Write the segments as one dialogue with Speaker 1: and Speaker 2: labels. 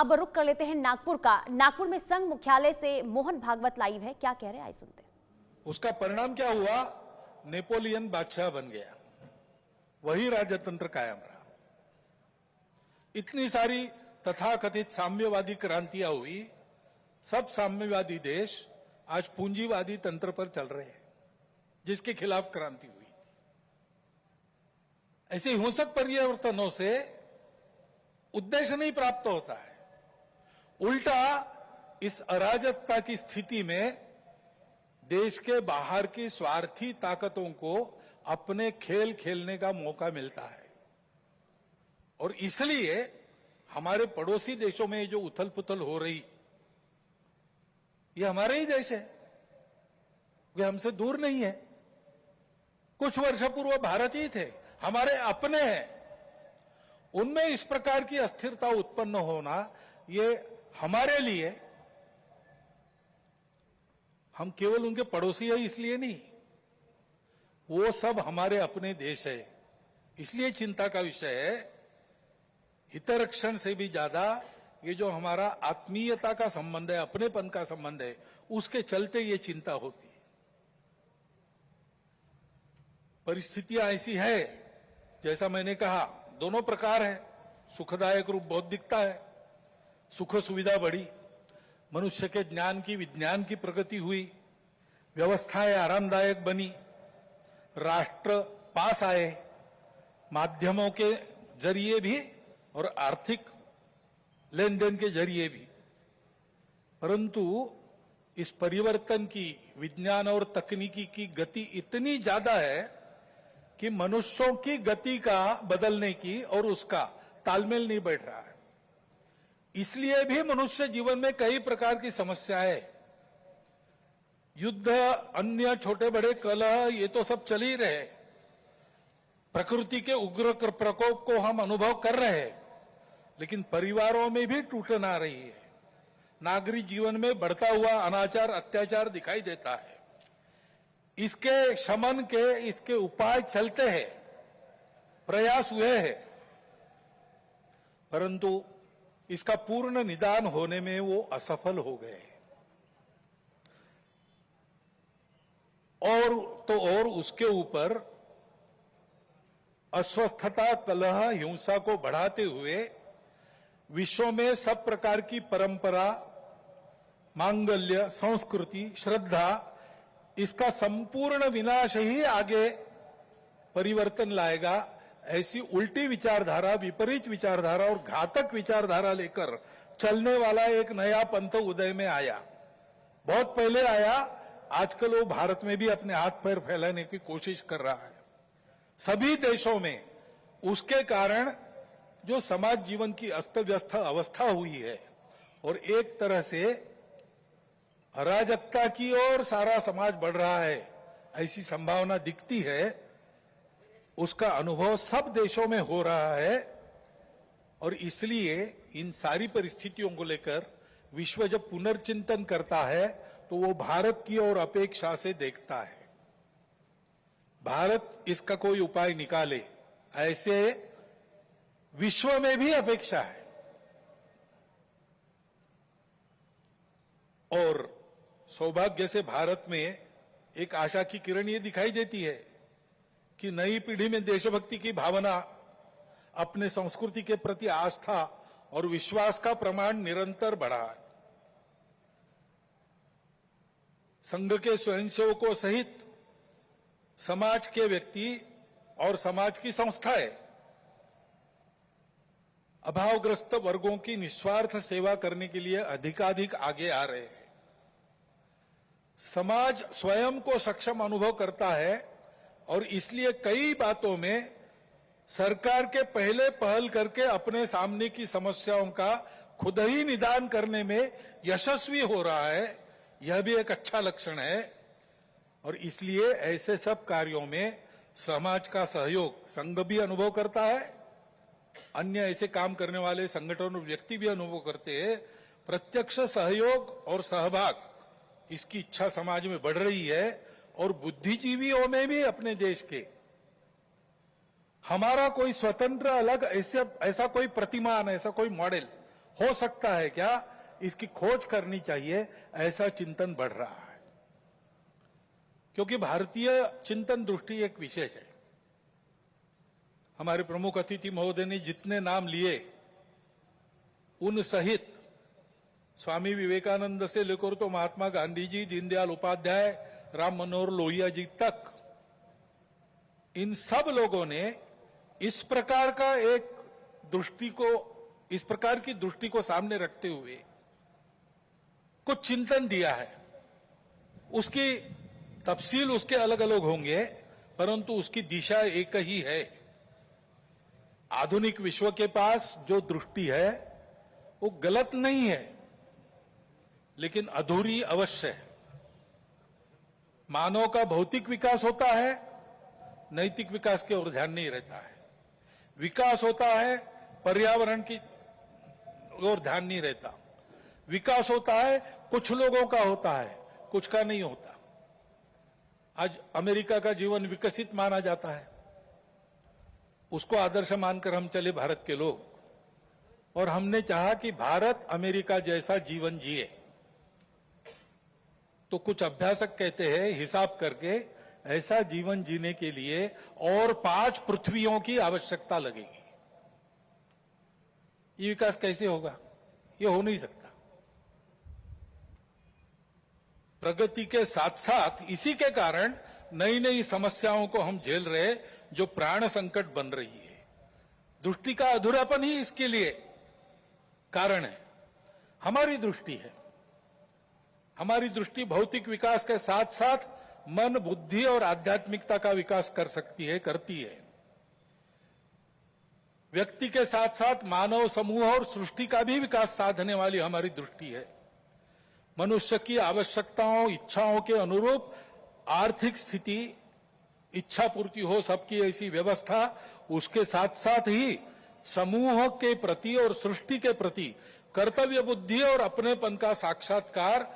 Speaker 1: अब रुख कर लेते हैं नागपुर का। नागपुर में संघ मुख्यालय से मोहन भागवत लाइव है, क्या कह रहे हैं आइए सुनते हैं।
Speaker 2: उसका परिणाम क्या हुआ? नेपोलियन बादशाह बन गया, वही राजतंत्र कायम रहा। इतनी सारी तथाकथित साम्यवादी क्रांतियां हुई, सब साम्यवादी देश आज पूंजीवादी तंत्र पर चल रहे हैं, जिसके खिलाफ क्रांति हुई। ऐसे हिंसक परिवर्तनों से उद्देश्य नहीं प्राप्त होता है, उल्टा इस अराजकता की स्थिति में देश के बाहर की स्वार्थी ताकतों को अपने खेल खेलने का मौका मिलता है। और इसलिए हमारे पड़ोसी देशों में जो उथल पुथल हो रही, ये हमारे ही देश है, वे हमसे दूर नहीं है। कुछ वर्ष पूर्व भारत ही थे, हमारे अपने हैं। उनमें इस प्रकार की अस्थिरता उत्पन्न होना, ये हमारे लिए, हम केवल उनके पड़ोसी हैं इसलिए नहीं, वो सब हमारे अपने देश है, इसलिए चिंता का विषय है। हितरक्षण से भी ज्यादा ये जो हमारा आत्मीयता का संबंध है, अपनेपन का संबंध है, उसके चलते ये चिंता होती है। परिस्थितियां ऐसी है, जैसा मैंने कहा, दोनों प्रकार है। सुखदायक रूप बहुत दिखता है, सुख सुविधा बढ़ी, मनुष्य के ज्ञान की विज्ञान की प्रगति हुई, व्यवस्थाएं आरामदायक बनी, राष्ट्र पास आए, माध्यमों के जरिए भी और आर्थिक लेन देन के जरिए भी। परंतु इस परिवर्तन की विज्ञान और तकनीकी की गति इतनी ज्यादा है कि मनुष्यों की गति का बदलने की और उसका तालमेल नहीं बैठ रहा है। इसलिए भी मनुष्य जीवन में कई प्रकार की समस्याएं, युद्ध, अन्य छोटे बड़े कलह, ये तो सब चल ही रहे। प्रकृति के उग्र प्रकोप को हम अनुभव कर रहे हैं, लेकिन परिवारों में भी टूटन आ रही है। नागरिक जीवन में बढ़ता हुआ अनाचार, अत्याचार दिखाई देता है। इसके शमन के, इसके उपाय चलते हैं, प्रयास हुए हैं, परंतु इसका पूर्ण निदान होने में वो असफल हो गए। और उसके ऊपर अस्वस्थता, कलह, हिंसा को बढ़ाते हुए विश्व में सब प्रकार की परंपरा, मांगल्य, संस्कृति, श्रद्धा, इसका संपूर्ण विनाश ही आगे परिवर्तन लाएगा। ऐसी उल्टी विचारधारा, विपरीत विचारधारा और घातक विचारधारा लेकर चलने वाला एक नया पंथ उदय में आया। बहुत पहले आया, आजकल वो भारत में भी अपने हाथ पैर फैलाने की कोशिश कर रहा है। सभी देशों में उसके कारण जो समाज जीवन की अस्त व्यस्त अवस्था हुई है और एक तरह से अराजकता की ओर सारा समाज बढ़ रहा है, ऐसी संभावना दिखती है। उसका अनुभव सब देशों में हो रहा है और इसलिए इन सारी परिस्थितियों को लेकर विश्व जब पुनर्चिंतन करता है तो वो भारत की ओर अपेक्षा से देखता है। भारत इसका कोई उपाय निकाले, ऐसे विश्व में भी अपेक्षा है। और सौभाग्य से भारत में एक आशा की किरण ये दिखाई देती है कि नई पीढ़ी में देशभक्ति की भावना, अपने संस्कृति के प्रति आस्था और विश्वास का प्रमाण निरंतर बढ़ा है। संघ के स्वयंसेवकों सहित समाज के व्यक्ति और समाज की संस्थाएं अभावग्रस्त वर्गों की निस्वार्थ सेवा करने के लिए अधिकाधिक आगे आ रहे हैं। समाज स्वयं को सक्षम अनुभव करता है और इसलिए कई बातों में सरकार के पहले पहल करके अपने सामने की समस्याओं का खुद ही निदान करने में यशस्वी हो रहा है। यह भी एक अच्छा लक्षण है और इसलिए ऐसे सब कार्यों में समाज का सहयोग संघ भी अनुभव करता है, अन्य ऐसे काम करने वाले संगठन और व्यक्ति भी अनुभव करते हैं। प्रत्यक्ष सहयोग और सहभाग, इसकी इच्छा समाज में बढ़ रही है और बुद्धिजीवियों में भी अपने देश के हमारा कोई स्वतंत्र अलग ऐसा कोई प्रतिमान, ऐसा कोई मॉडल हो सकता है क्या, इसकी खोज करनी चाहिए, ऐसा चिंतन बढ़ रहा है। क्योंकि भारतीय चिंतन दृष्टि एक विशेष है। हमारे प्रमुख अतिथि महोदय ने जितने नाम लिए, उन सहित स्वामी विवेकानंद से लेकर तो महात्मा गांधी जी, दीनदयाल उपाध्याय, राम मनोहर लोहिया जी तक, इन सब लोगों ने इस प्रकार का एक इस प्रकार की दृष्टि को सामने रखते हुए कुछ चिंतन दिया है। उसकी तफसील उसके अलग अलग होंगे, परंतु उसकी दिशा एक ही है। आधुनिक विश्व के पास जो दृष्टि है वो गलत नहीं है, लेकिन अधूरी अवश्य है। मानव का भौतिक विकास होता है, नैतिक विकास की ओर ध्यान नहीं रहता है। विकास होता है, पर्यावरण की ओर ध्यान नहीं रहता। विकास होता है, कुछ लोगों का होता है, कुछ का नहीं होता। आज अमेरिका का जीवन विकसित माना जाता है, उसको आदर्श मानकर हम चले भारत के लोग, और हमने चाहा कि भारत अमेरिका जैसा जीवन जिए। तो कुछ अभ्यासक कहते हैं, हिसाब करके ऐसा जीवन जीने के लिए और 5 पृथ्वियों की आवश्यकता लगेगी। ये विकास कैसे होगा? ये हो नहीं सकता। प्रगति के साथ साथ इसी के कारण नई नई समस्याओं को हम झेल रहे, जो प्राण संकट बन रही है। दृष्टि का अधूरापन ही इसके लिए कारण है। हमारी दृष्टि है, हमारी दृष्टि भौतिक विकास के साथ साथ मन, बुद्धि और आध्यात्मिकता का विकास कर सकती है, करती है। व्यक्ति के साथ साथ मानव समूह और सृष्टि का भी विकास साधने वाली हमारी दृष्टि है। मनुष्य की आवश्यकताओं, इच्छाओं के अनुरूप आर्थिक स्थिति, इच्छा पूर्ति हो सबकी, ऐसी व्यवस्था, उसके साथ साथ ही समूह के प्रति और सृष्टि के प्रति कर्तव्य बुद्धि और अपनेपन का साक्षात्कार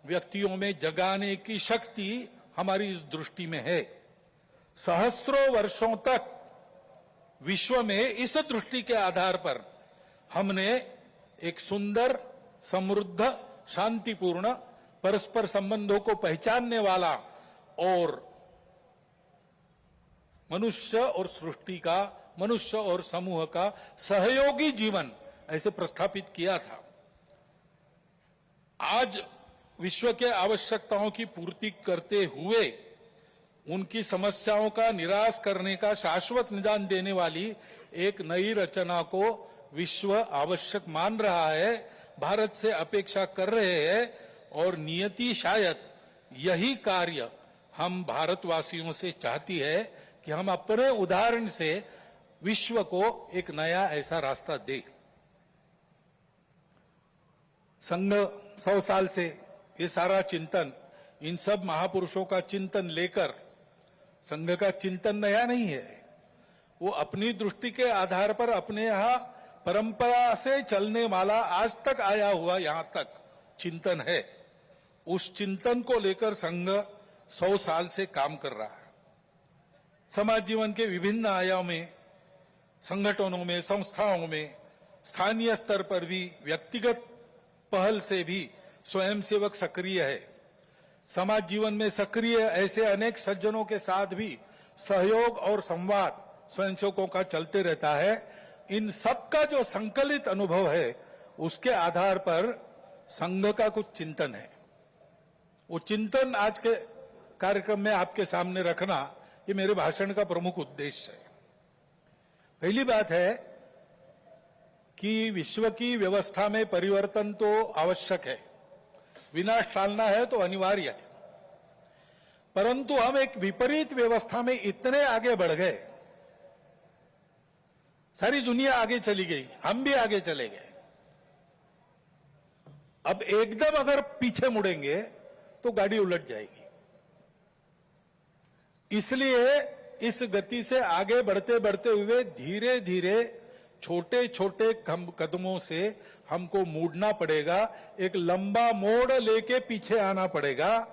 Speaker 2: व्यक्तियों में जगाने की शक्ति हमारी इस दृष्टि में है। सहस्रों वर्षों तक विश्व में इस दृष्टि के आधार पर हमने एक सुंदर, समृद्ध, शांतिपूर्ण, परस्पर संबंधों को पहचानने वाला और मनुष्य और सृष्टि का, मनुष्य और समूह का सहयोगी जीवन ऐसे प्रस्थापित किया था। आज विश्व के आवश्यकताओं की पूर्ति करते हुए उनकी समस्याओं का निराश करने का शाश्वत निदान देने वाली एक नई रचना को विश्व आवश्यक मान रहा है, भारत से अपेक्षा कर रहे हैं, और नियति शायद यही कार्य हम भारतवासियों से चाहती है कि हम अपने उदाहरण से विश्व को एक नया ऐसा रास्ता दें। संघ 100 साल से ये सारा चिंतन, इन सब महापुरुषों का चिंतन लेकर, संघ का चिंतन नया नहीं है, वो अपनी दृष्टि के आधार पर अपने यहां परंपरा से चलने वाला आज तक आया हुआ यहां तक चिंतन है। उस चिंतन को लेकर संघ 100 साल से काम कर रहा है। समाज जीवन के विभिन्न आयामों में, संगठनों में, संस्थाओं में, स्थानीय स्तर पर भी, व्यक्तिगत पहल से भी स्वयंसेवक सक्रिय है। समाज जीवन में सक्रिय ऐसे अनेक सज्जनों के साथ भी सहयोग और संवाद स्वयंसेवकों का चलते रहता है। इन सब का जो संकलित अनुभव है, उसके आधार पर संघ का कुछ चिंतन है। वो चिंतन आज के कार्यक्रम में आपके सामने रखना, ये मेरे भाषण का प्रमुख उद्देश्य है। पहली बात है कि विश्व की व्यवस्था में परिवर्तन तो आवश्यक है, विनाश टालना है तो अनिवार्य है, परंतु हम एक विपरीत व्यवस्था में इतने आगे बढ़ गए, सारी दुनिया आगे चली गई, हम भी आगे चले गए। अब एकदम अगर पीछे मुड़ेंगे तो गाड़ी उलट जाएगी। इसलिए इस गति से आगे बढ़ते बढ़ते हुए धीरे धीरे छोटे छोटे कदमों से हमको मुड़ना पड़ेगा, एक लंबा मोड़ लेके पीछे आना पड़ेगा।